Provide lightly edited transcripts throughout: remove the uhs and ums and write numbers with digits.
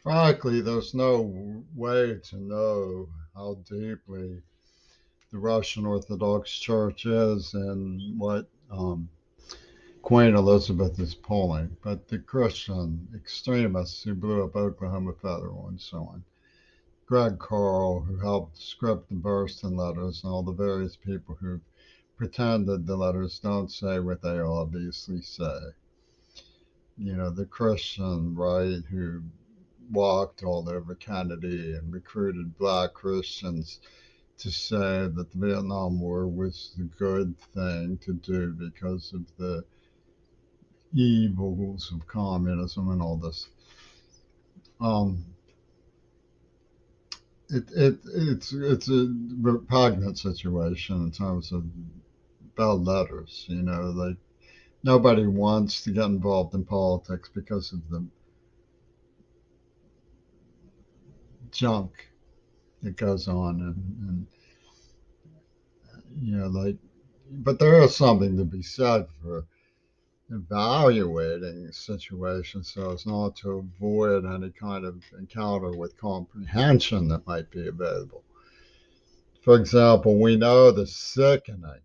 Frankly, there's no way to know how deeply the Russian Orthodox Church is and what Queen Elizabeth is pulling, but the Christian extremists who blew up Oklahoma Federal and so on, Greg Carl, who helped script the Burston letters, and all the various people who pretended the letters don't say what they obviously say. The Christian right who walked all over Kennedy and recruited black Christians to say that the Vietnam War was the good thing to do because of the evils of communism and all this. Um, it's a repugnant situation in terms of bell letters. Like nobody wants to get involved in politics because of the junk that goes on, like, but there is something to be said for evaluating situations so as not to avoid any kind of encounter with comprehension that might be available. For example, we know the sickening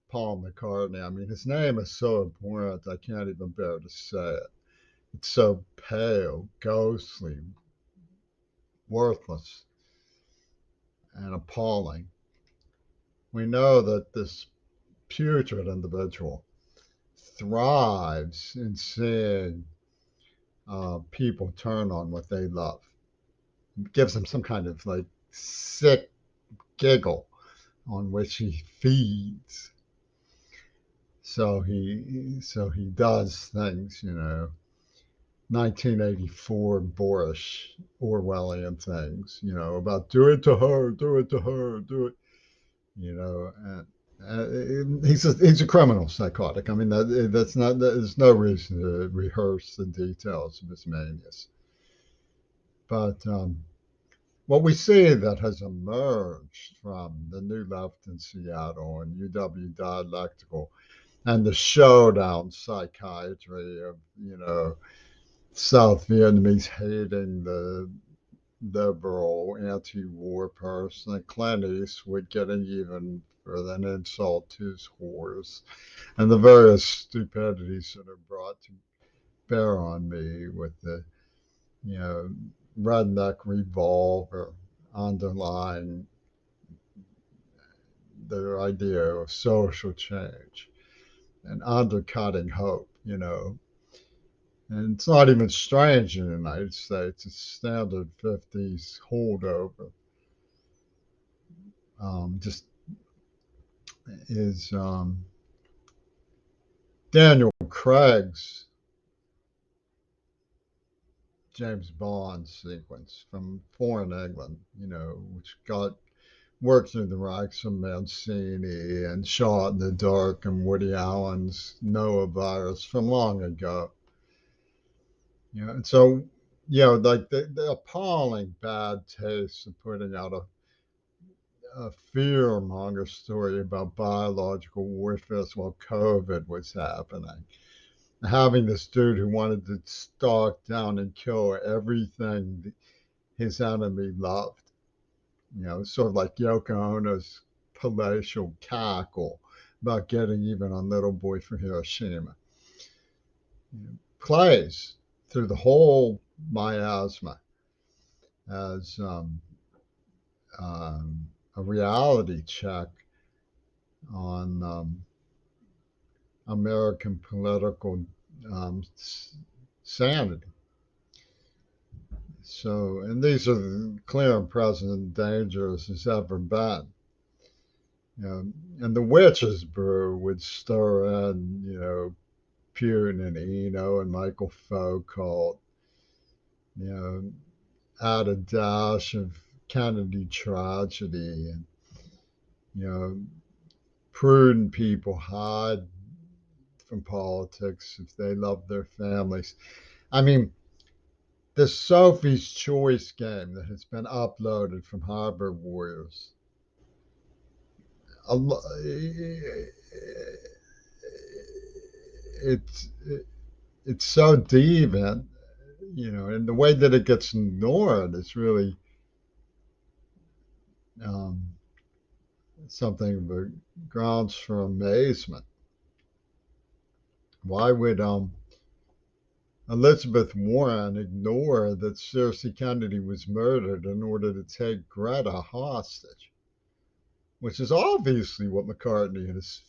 Paul McCartney. I mean, his name is so abhorrent, I can't even bear to say it. It's so pale, ghostly, worthless, and appalling. We know that this putrid individual thrives in seeing people turn on what they love. It gives them some kind of like sick giggle on which he feeds. So he does things, 1984 boorish Orwellian things, about do it to her, do it to her, do it, and he's a criminal psychotic. I mean, that's not there's no reason to rehearse the details of his manias. But what we see that has emerged from the New Left in Seattle and UW Dialectical and the showdown psychiatry of, South Vietnamese hating the liberal anti-war person, and Clint Eastwood getting even for an insult to his whores, and the various stupidities that are brought to bear on me with the, you know, redneck revolver underlying the idea of social change and undercutting hope, And it's not even strange in the United States. It's standard 50s holdover. Just is Daniel Craig's James Bond sequence from Foreign England, which got worked through the ranks of Mancini and Shot in the Dark and Woody Allen's Noah virus from long ago. And so, like the appalling bad taste of putting out a fear monger story about biological warfare while COVID was happening. Having this dude who wanted to stalk down and kill everything his enemy loved, sort of like Yoko Ono's palatial cackle about getting even on Little Boy from Hiroshima. Plays through the whole miasma as a reality check on American political sanity. So, and these are clear and present dangers as ever been. And the witches brew would stir in, Putin and Eno and Michael Foucault, add a dash of Kennedy tragedy, and, prudent people hide from politics if they love their families. I mean, the Sophie's Choice game that has been uploaded from Harbor Warriors. It's it's so deviant. and the way that it gets ignored is really um, something that grounds for amazement. Why would Elizabeth Warren ignore that Cersei Kennedy was murdered in order to take Greta hostage, which is obviously what McCartney and his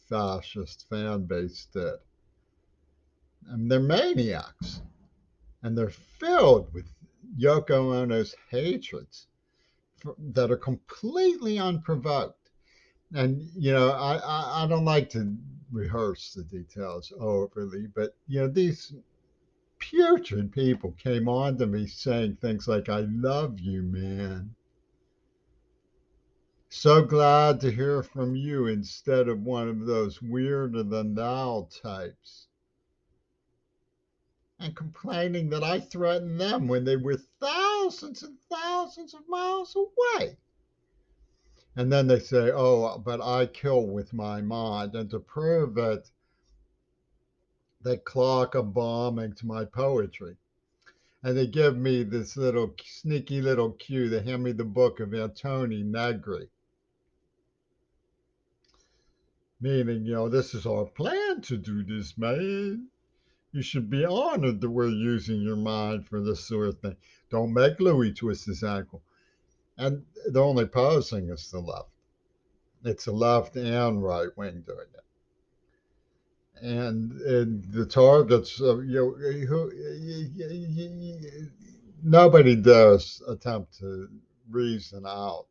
fascist fan base did? I mean, they're maniacs, and they're filled with Yoko Ono's hatreds that are completely unprovoked. And I don't like to rehearse the details overly, but these putrid people came on to me saying things like, "I love you, man. So glad to hear from you," instead of one of those weirder than thou types. And complaining that I threatened them when they were thousands and thousands of miles away. And then they say, "Oh, but I kill with my mind." And to prove it, they clock a bombing to my poetry. And they give me this little sneaky little cue. They hand me the book of Antoni Negri, meaning, this is our plan to do this, man. You should be honored that we're using your mind for this sort of thing. Don't make Louis twist his ankle. And the only opposing is the left. It's the left and right wing doing it. And the targets of nobody dares attempt to reason out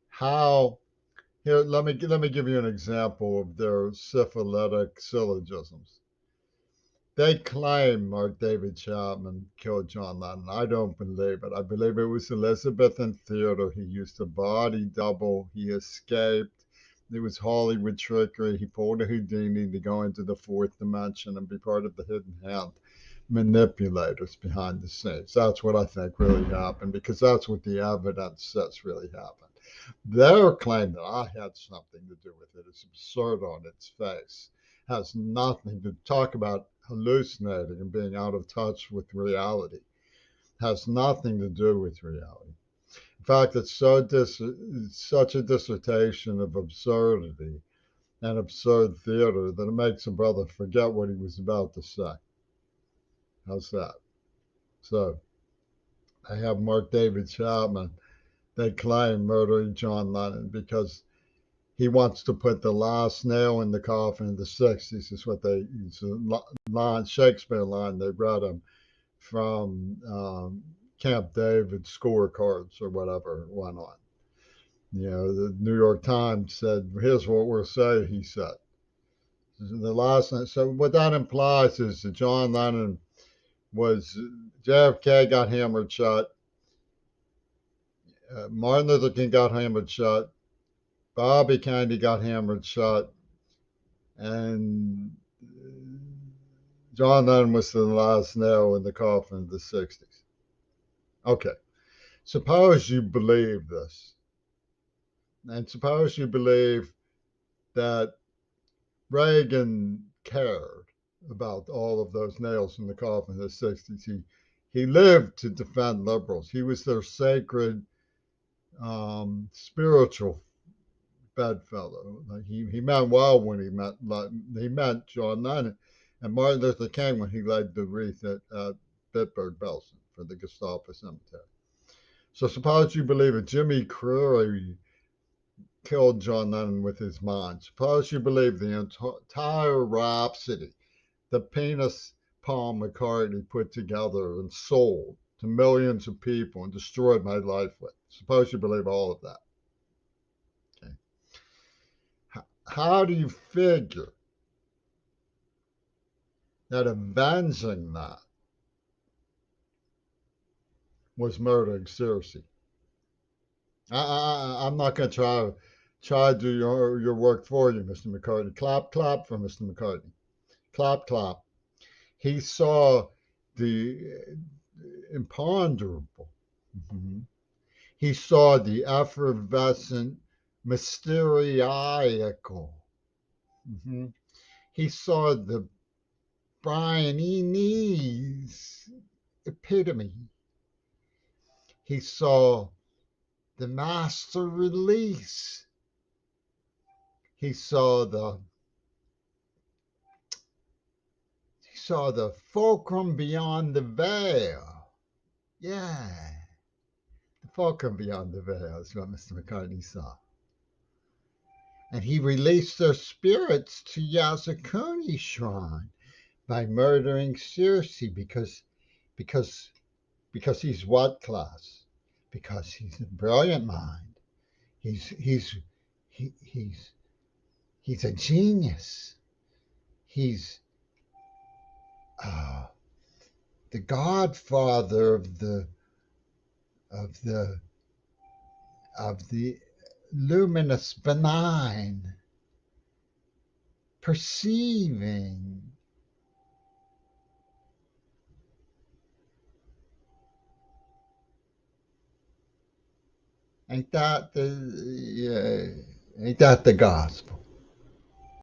how. Here, let me give you an example of their syphilitic syllogisms. They claim Mark David Chapman killed John Lennon. I don't believe it. I believe it was Elizabeth in theater. He used a body double. He escaped. It was Hollywood trickery. He pulled a Houdini to go into the fourth dimension and be part of the hidden hand manipulators behind the scenes. That's what I think really happened, because that's what the evidence says really happened. Their claim that I had something to do with it is absurd on its face. Has nothing to talk about hallucinating and being out of touch with reality. Has nothing to do with reality. In fact, it's such a dissertation of absurdity and absurd theater that it makes a brother forget what he was about to say. How's that? So I have Mark David Chapman. They claim murdering John Lennon because he wants to put the last nail in the coffin in the 60s, is what it's a line, Shakespeare line they read him from Camp David scorecards or whatever went on. The New York Times said, "Here's what we're saying," he said. The last, so what that implies is that John Lennon was, JFK got hammered shut, Martin Luther King got hammered shut, Bobby Kennedy got hammered shut, and John Lennon was the last nail in the coffin of the 60s. Okay, suppose you believe this, and suppose you believe that Reagan cared about all of those nails in the coffin of the 60s. He lived to defend liberals. He was their sacred spiritual bedfellow. Like he meant well when he meant John Lennon, and Martin Luther King when he laid the wreath at Bitburg Belsen for the Gestapo cemetery. So suppose you believe it. Jimmy Creary killed John Lennon with his mind. Suppose you believe the entire Rhapsody, the penis Paul McCartney put together and sold to millions of people and destroyed my life with. Suppose you believe all of that. Okay. How do you figure that avenging that was murdering Cersei? I'm not going to try to do your work for you, Mr. McCartney. Clap, clap for Mr. McCartney. Clap, clap. He saw the imponderable. Mm-hmm. He saw the effervescent, mysteriacal. Mm-hmm. He saw the Brian Enese epitome. He saw the master release. He saw the fulcrum beyond the veil. Yeah, the fulcrum beyond the veil is what Mr. McCartney saw. And he released their spirits to Yasukuni's shrine by murdering Circe because because he's what class? Because he's a brilliant mind. He's he, he's a genius. He's uh, the godfather of the of the luminous benign, perceiving. Ain't that the gospel?